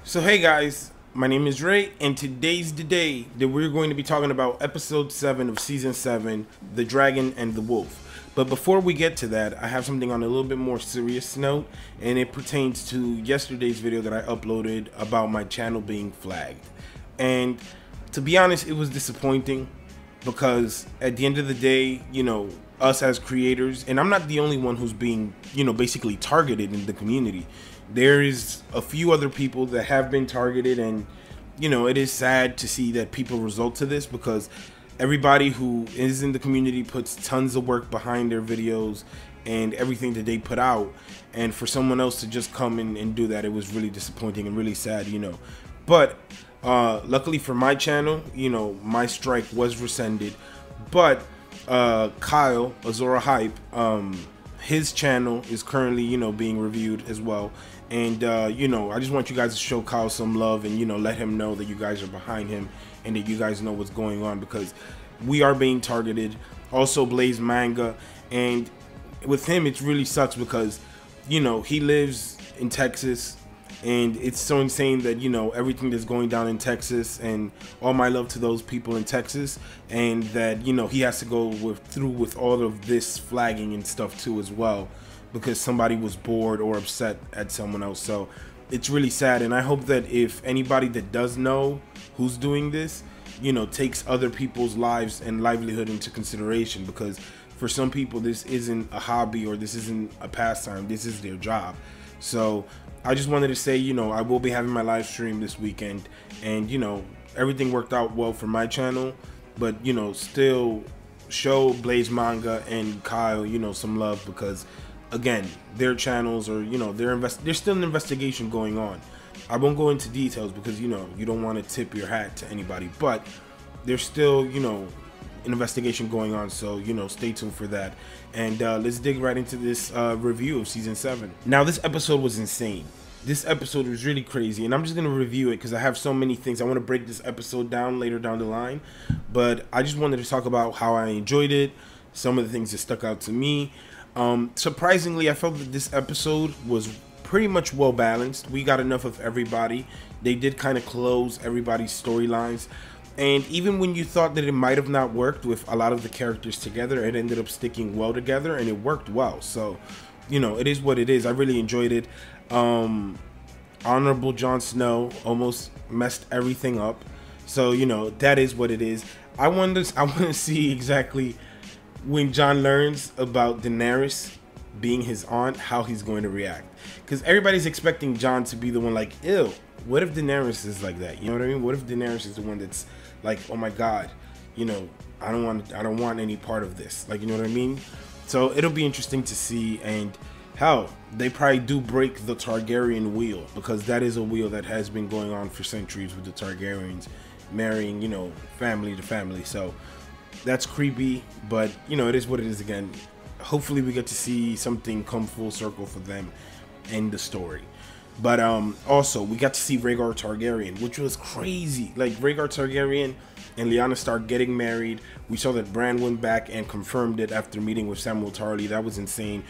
So hey guys, my name is Ray, and today's the day that we're going to be talking about episode 7 of season 7, The Dragon and the Wolf. But before we get to that, I have something on a little bit more serious note, and it pertains to yesterday's video that I uploaded about my channel being flagged. And to be honest, it was disappointing because at the end of the day, us as creators, and I'm not the only one who's being, basically targeted in the community. There is a few other people that have been targeted, and it is sad to see that people result to this because everybody who is in the community puts tons of work behind their videos and everything that they put out, and for someone else to just come in and do that, it was really disappointing and really sad. But luckily for my channel, my strike was rescinded. But Kyle Azora Hype, his channel is currently being reviewed as well, and I just want you guys to show Kyle some love and let him know that you guys are behind him and that you guys know what's going on, because we are being targeted. Also Blaze Manga, and with him it really sucks because he lives in Texas, and it's so insane that everything that's going down in Texas, and all my love to those people in Texas, and that he has to go through with all of this flagging and stuff too as well, because somebody was bored or upset at someone else. So it's really sad, and I hope that if anybody that does know who's doing this takes other people's lives and livelihood into consideration, because for some people this isn't a hobby or this isn't a pastime, this is their job. So I just wanted to say, I will be having my live stream this weekend, and everything worked out well for my channel, but still show Blaze Manga and Kyle some love, because again, their channels are there's still an investigation going on. I won't go into details because you don't want to tip your hat to anybody, but there's still an investigation going on, so stay tuned for that. And let's dig right into this review of season 7. Now, this episode was insane. This episode was really crazy, and I'm just gonna review it because I have so many things. I want to break this episode down later down the line, but I just wanted to talk about how I enjoyed it, some of the things that stuck out to me. Surprisingly, I felt that this episode was pretty much well balanced. We got enough of everybody. They did kind of close everybody's storylines, and even when you thought that it might have not worked with a lot of the characters together, it ended up sticking well together, and it worked well. So it is what it is. I really enjoyed it. Honorable Jon Snow almost messed everything up, so that is what it is. I want to see exactly when Jon learns about Daenerys being his aunt, how he's going to react, because everybody's expecting Jon to be the one like, ew, what if Daenerys is like that? You know what I mean? What if Daenerys is the one that's like, oh my god, I don't want any part of this, like, you know what I mean? So it'll be interesting to see. And hell, they probably do break the Targaryen wheel, because that is a wheel that has been going on for centuries with the Targaryens marrying family to family. So that's creepy, but it is what it is. Again, hopefully we get to see something come full circle for them in the story. But also we got to see Rhaegar Targaryen, which was crazy. Like, Rhaegar Targaryen and Lyanna Stark getting married. We saw that Bran went back and confirmed it after meeting with Samwell Tarly. That was insane.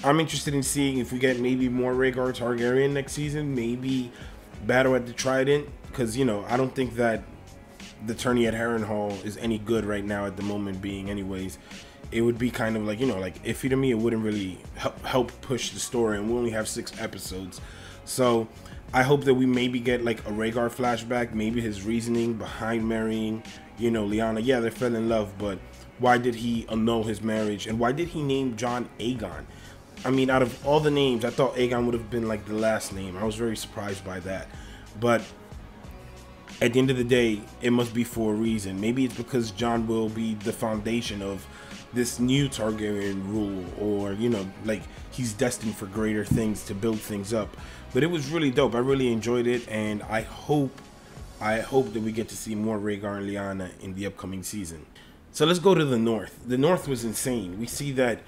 I'm interested in seeing if we get maybe more Rhaegar Targaryen next season, maybe Battle at the Trident, because I don't think that the tourney at Harrenhal is any good right now at the moment being anyways. It would be kind of like like iffy to me. It wouldn't really help push the story, and we only have 6 episodes. So I hope that we maybe get like a Rhaegar flashback, maybe his reasoning behind marrying Lyanna. Yeah, they fell in love, but why did he annul his marriage, and why did he name Jon Aegon? I mean, out of all the names, I thought Aegon would have been like the last name. I was very surprised by that. But at the end of the day, it must be for a reason. Maybe it's because Jon will be the foundation of this new Targaryen rule, or like he's destined for greater things to build things up. But it was really dope. I really enjoyed it, and I hope that we get to see more Rhaegar and Lyanna in the upcoming season. So let's go to the north. The north was insane. We see that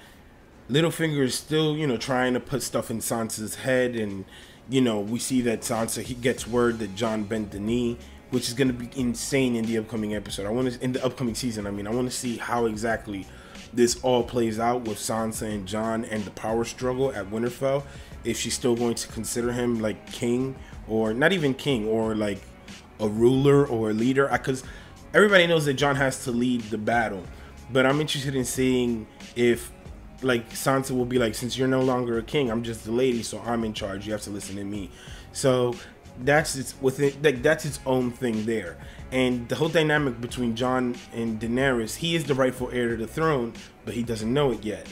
Littlefinger is still trying to put stuff in Sansa's head, and we see that Sansa, he gets word that Jon bent the knee, which is going to be insane in the upcoming episode. In the upcoming season, I want to see how exactly this all plays out with Sansa and Jon and the power struggle at Winterfell. if she's still going to consider him like king, or not even king, or like a ruler or a leader, because everybody knows that Jon has to lead the battle. But I'm interested in seeing if like Sansa will be like, since you're no longer a king, I'm just the lady, so I'm in charge, you have to listen to me. So that's that's its own thing there. And the whole dynamic between Jon and Daenerys, he is the rightful heir to the throne, but he doesn't know it yet.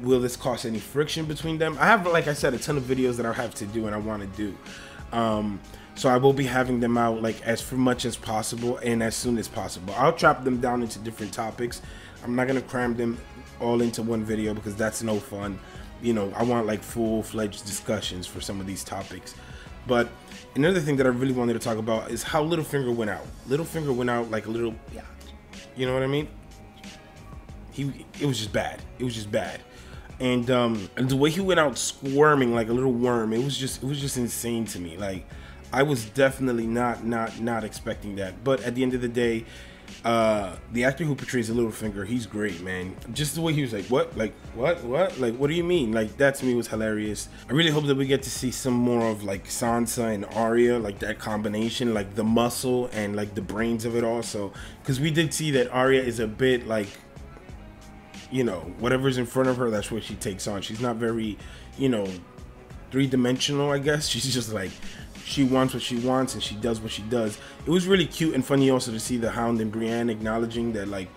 Will this cause any friction between them? I have, like I said, a ton of videos that I have to do and I want to do. So I will be having them out like as much as possible and as soon as possible. I'll chop them down into different topics. I'm not going to cram them all into one video because that's no fun. You know, I want like full-fledged discussions for some of these topics. But another thing that I really wanted to talk about is how Littlefinger went out. Littlefinger went out like a little, you know what I mean? It was just bad. It was just bad. And the way he went out squirming like a little worm, it was just insane to me. Like, I was definitely not expecting that. But at the end of the day, the actor who portrays the Littlefinger, he's great, man. Just the way he was like, what? Like, what? Like, what do you mean? Like, that to me was hilarious. I really hope that we get to see some more of like Sansa and Arya, like that combination, like the muscle and like the brains of it all. So, because we did see that Arya is a bit like, you know, whatever's in front of her, that's what she takes on. She's not very, you know, three-dimensional, I guess. She's just like, she wants what she wants and she does what she does. It was really cute and funny also to see the Hound and Brienne acknowledging that, like,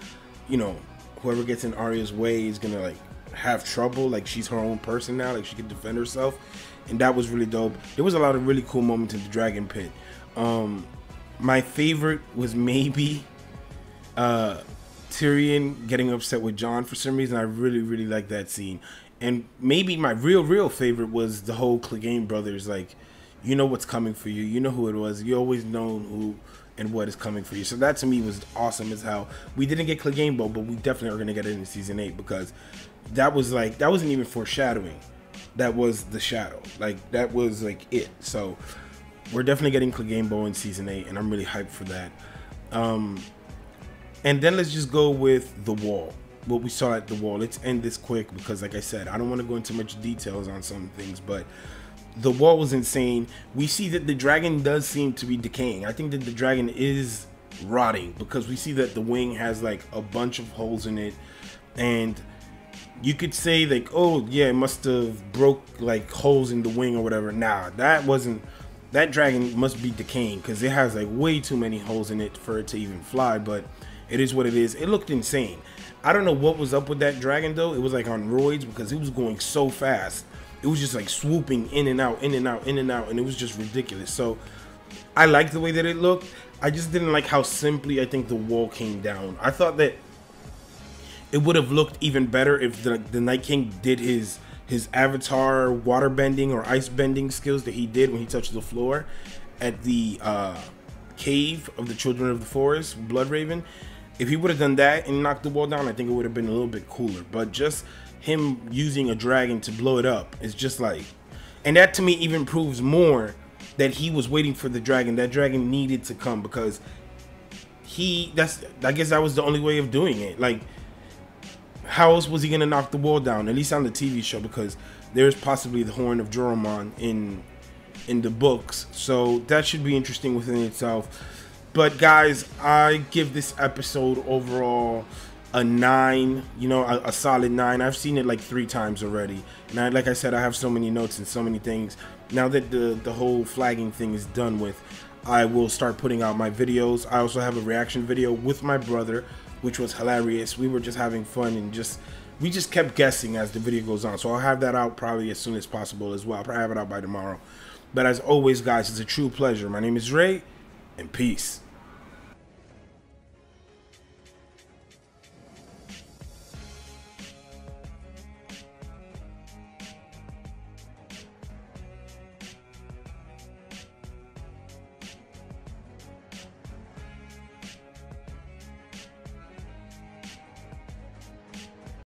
you know, whoever gets in Arya's way is gonna like have trouble. Like, she's her own person now, like she can defend herself. And that was really dope. There was a lot of really cool moments in the Dragon Pit. My favorite was maybe Tyrion getting upset with Jon for some reason. I really like that scene. And maybe my real favorite was the whole Clegane brothers, like, you know what's coming for you, you know who it was, you always know who and what is coming for you. So that to me was awesome, as how we didn't get Clegane Bowl, but we definitely are going to get it in season 8, because that was like, that wasn't even foreshadowing, that was the shadow, like that was like it. So we're definitely getting Clegane Bowl in season 8 and I'm really hyped for that. And then let's just go with the wall, what we saw at the wall. Let's end this quick because, like I said, I don't want to go into much details on some things, but the wall was insane. We see that the dragon does seem to be decaying. I think that the dragon is rotting because we see that the wing has like a bunch of holes in it, and you could say like, oh yeah, it must have broke like holes in the wing or whatever. Nah, that wasn't. That dragon must be decaying because it has like way too many holes in it for it to even fly. But it is what it is. It looked insane. I don't know what was up with that dragon though. It was like on roids because it was going so fast. It was just like swooping in and out, in and out, in and out, and it was just ridiculous. So I liked the way that it looked. I just didn't like how simply I think the wall came down. I thought that it would have looked even better if the Night King did his avatar water bending or ice bending skills that he did when he touched the floor at the cave of the Children of the Forest, Bloodraven. If he would have done that and knocked the wall down, I think it would have been a little bit cooler. But just him using a dragon to blow it up is just like, and that to me even proves more that he was waiting for the dragon. That dragon needed to come because I guess that was the only way of doing it. Like, how else was he gonna knock the wall down? At least on the TV show, because there's possibly the Horn of Joramun in the books. So that should be interesting within itself. But guys, I give this episode overall a 9, you know, a solid 9. I've seen it like 3 times already, and like I said, I have so many notes and so many things. Now that the whole flagging thing is done with, I will start putting out my videos. I also have a reaction video with my brother, which was hilarious. We were just having fun and we just kept guessing as the video goes on. So I'll have that out probably as soon as possible as well. I'll probably have it out by tomorrow. But as always, guys, it's a true pleasure. My name is Ray, and peace.